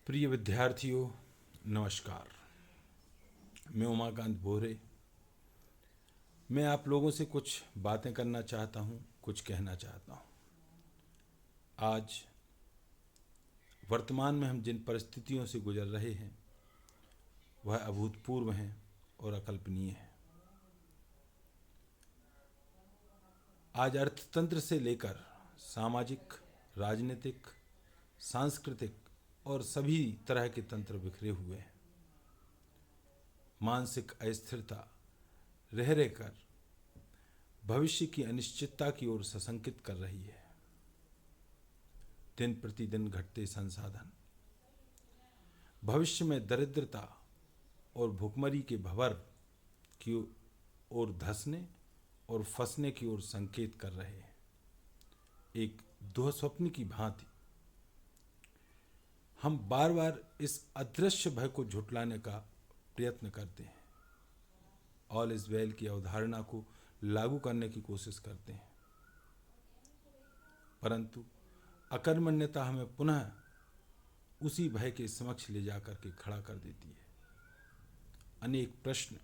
प्रिय विद्यार्थियों, नमस्कार। मैं उमाकांत बोरे। मैं आप लोगों से कुछ बातें करना चाहता हूँ, कुछ कहना चाहता हूँ। आज वर्तमान में हम जिन परिस्थितियों से गुजर रहे हैं वह अभूतपूर्व हैं और अकल्पनीय हैं। आज अर्थतंत्र से लेकर सामाजिक, राजनीतिक, सांस्कृतिक और सभी तरह के तंत्र बिखरे हुए हैं। मानसिक अस्थिरता रह रहकर भविष्य की अनिश्चितता की ओर सशंकित कर रही है। दिन प्रतिदिन घटते संसाधन भविष्य में दरिद्रता और भुखमरी के भंवर की ओर धंसने और फंसने की ओर संकेत कर रहे हैं। एक दुःस्वप्न की भांति हम बार बार इस अदृश्य भय को झुठलाने का प्रयत्न करते हैं। ऑल इज वेल की अवधारणा को लागू करने की कोशिश करते हैं, परंतु अकर्मण्यता हमें पुनः उसी भय के समक्ष ले जाकर के खड़ा कर देती है। अनेक प्रश्न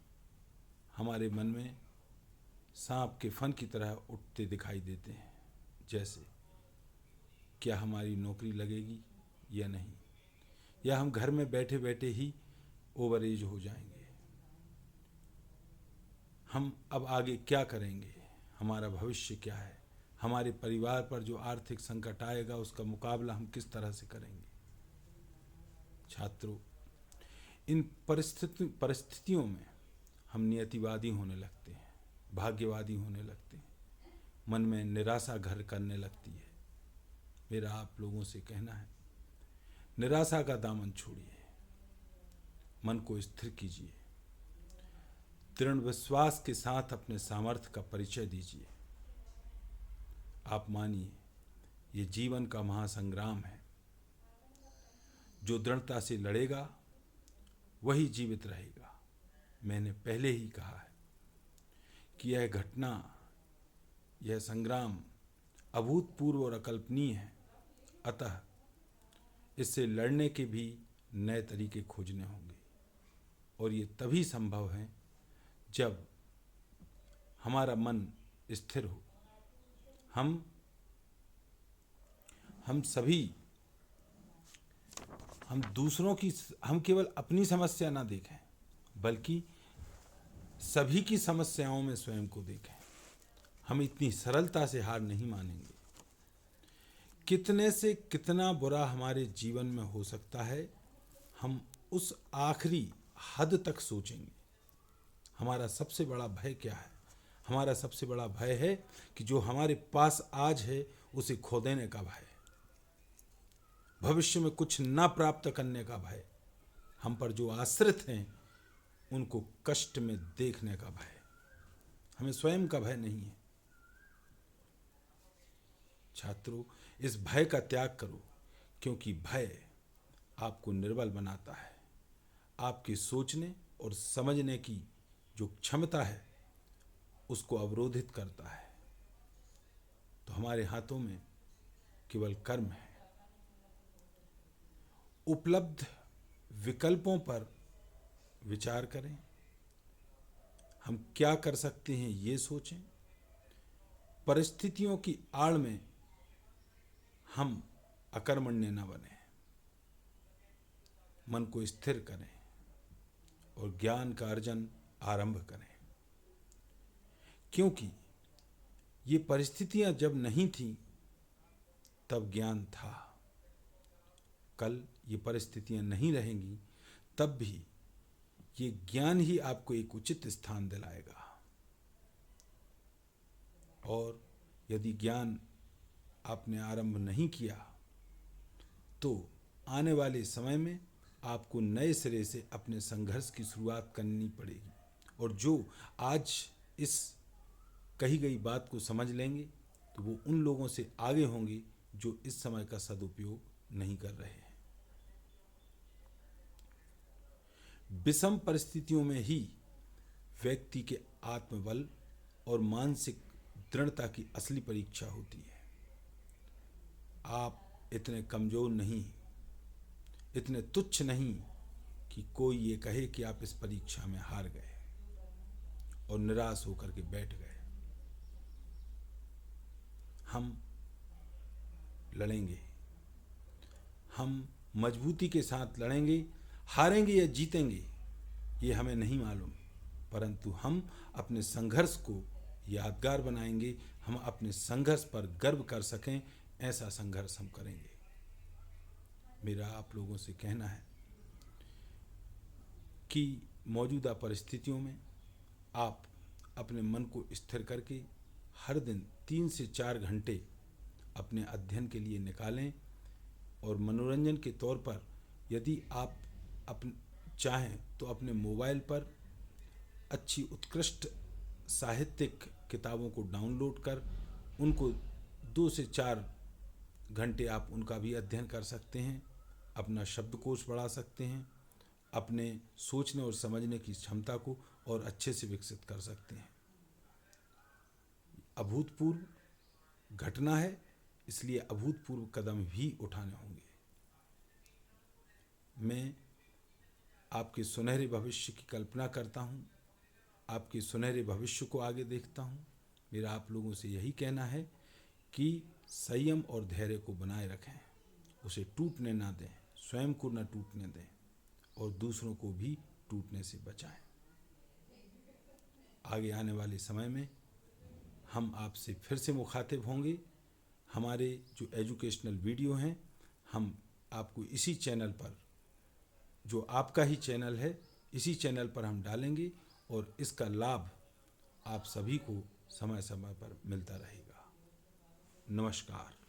हमारे मन में सांप के फन की तरह उठते दिखाई देते हैं, जैसे क्या हमारी नौकरी लगेगी या नहीं, या हम घर में बैठे बैठे ही ओवर एज हो जाएंगे, हम अब आगे क्या करेंगे, हमारा भविष्य क्या है, हमारे परिवार पर जो आर्थिक संकट आएगा उसका मुकाबला हम किस तरह से करेंगे। छात्रों, इन परिस्थितियों में हम नियतिवादी होने लगते हैं, भाग्यवादी होने लगते हैं, मन में निराशा घर करने लगती है। मेरा आप लोगों से कहना है, निराशा का दामन छोड़िए, मन को स्थिर कीजिए, दृढ़ विश्वास के साथ अपने सामर्थ्य का परिचय दीजिए। आप मानिए, ये जीवन का महासंग्राम है। जो दृढ़ता से लड़ेगा वही जीवित रहेगा। मैंने पहले ही कहा है कि यह घटना, यह संग्राम अभूतपूर्व और अकल्पनीय है। अतः इससे लड़ने के भी नए तरीके खोजने होंगे, और ये तभी संभव है जब हमारा मन स्थिर हो। हम सभी, हम दूसरों की, हम केवल अपनी समस्या ना देखें, बल्कि सभी की समस्याओं में स्वयं को देखें। हम इतनी सरलता से हार नहीं मानेंगे। कितने से कितना बुरा हमारे जीवन में हो सकता है, हम उस आखिरी हद तक सोचेंगे। हमारा सबसे बड़ा भय क्या है? हमारा सबसे बड़ा भय है कि जो हमारे पास आज है उसे खो देने का भय, भविष्य में कुछ ना प्राप्त करने का भय, हम पर जो आश्रित हैं उनको कष्ट में देखने का भय। हमें स्वयं का भय नहीं है। छात्रों, इस भय का त्याग करो, क्योंकि भय आपको निर्बल बनाता है। आपके सोचने और समझने की जो क्षमता है उसको अवरोधित करता है। तो हमारे हाथों में केवल कर्म है। उपलब्ध विकल्पों पर विचार करें, हम क्या कर सकते हैं ये सोचें। परिस्थितियों की आड़ में हम अकर्मण्य न बने, मन को स्थिर करें और ज्ञान का अर्जन आरंभ करें। क्योंकि ये परिस्थितियां जब नहीं थीं तब ज्ञान था। कल ये परिस्थितियां नहीं रहेंगी तब भी ये ज्ञान ही आपको एक उचित स्थान दिलाएगा। और यदि ज्ञान आपने आरंभ नहीं किया तो आने वाले समय में आपको नए सिरे से अपने संघर्ष की शुरुआत करनी पड़ेगी। और जो आज इस कही गई बात को समझ लेंगे तो वो उन लोगों से आगे होंगे जो इस समय का सदुपयोग नहीं कर रहे हैं। विषम परिस्थितियों में ही व्यक्ति के आत्मबल और मानसिक दृढ़ता की असली परीक्षा होती है। आप इतने कमजोर नहीं, इतने तुच्छ नहीं कि कोई ये कहे कि आप इस परीक्षा में हार गए और निराश होकर के बैठ गए। हम लड़ेंगे, हम मजबूती के साथ लड़ेंगे। हारेंगे या जीतेंगे ये हमें नहीं मालूम, परंतु हम अपने संघर्ष को यादगार बनाएंगे। हम अपने संघर्ष पर गर्व कर सकें, ऐसा संघर्ष हम करेंगे। मेरा आप लोगों से कहना है कि मौजूदा परिस्थितियों में आप अपने मन को स्थिर करके हर दिन 3 से 4 घंटे अपने अध्ययन के लिए निकालें और मनोरंजन के तौर पर यदि आप चाहें तो अपने मोबाइल पर अच्छी उत्कृष्ट साहित्यिक किताबों को डाउनलोड कर उनको 2 से 4 घंटे आप उनका भी अध्ययन कर सकते हैं। अपना शब्दकोश बढ़ा सकते हैं, अपने सोचने और समझने की क्षमता को और अच्छे से विकसित कर सकते हैं। अभूतपूर्व घटना है, इसलिए अभूतपूर्व कदम भी उठाने होंगे। मैं आपके सुनहरे भविष्य की कल्पना करता हूँ, आपके सुनहरे भविष्य को आगे देखता हूँ। मेरा आप लोगों से यही कहना है कि संयम और धैर्य को बनाए रखें, उसे टूटने ना दें, स्वयं को न टूटने दें और दूसरों को भी टूटने से बचाएं। आगे आने वाले समय में हम आपसे फिर से मुखातिब होंगे। हमारे जो एजुकेशनल वीडियो हैं हम आपको इसी चैनल पर, जो आपका ही चैनल है, इसी चैनल पर हम डालेंगे और इसका लाभ आप सभी को समय समय पर मिलता रहेगा। नमस्कार।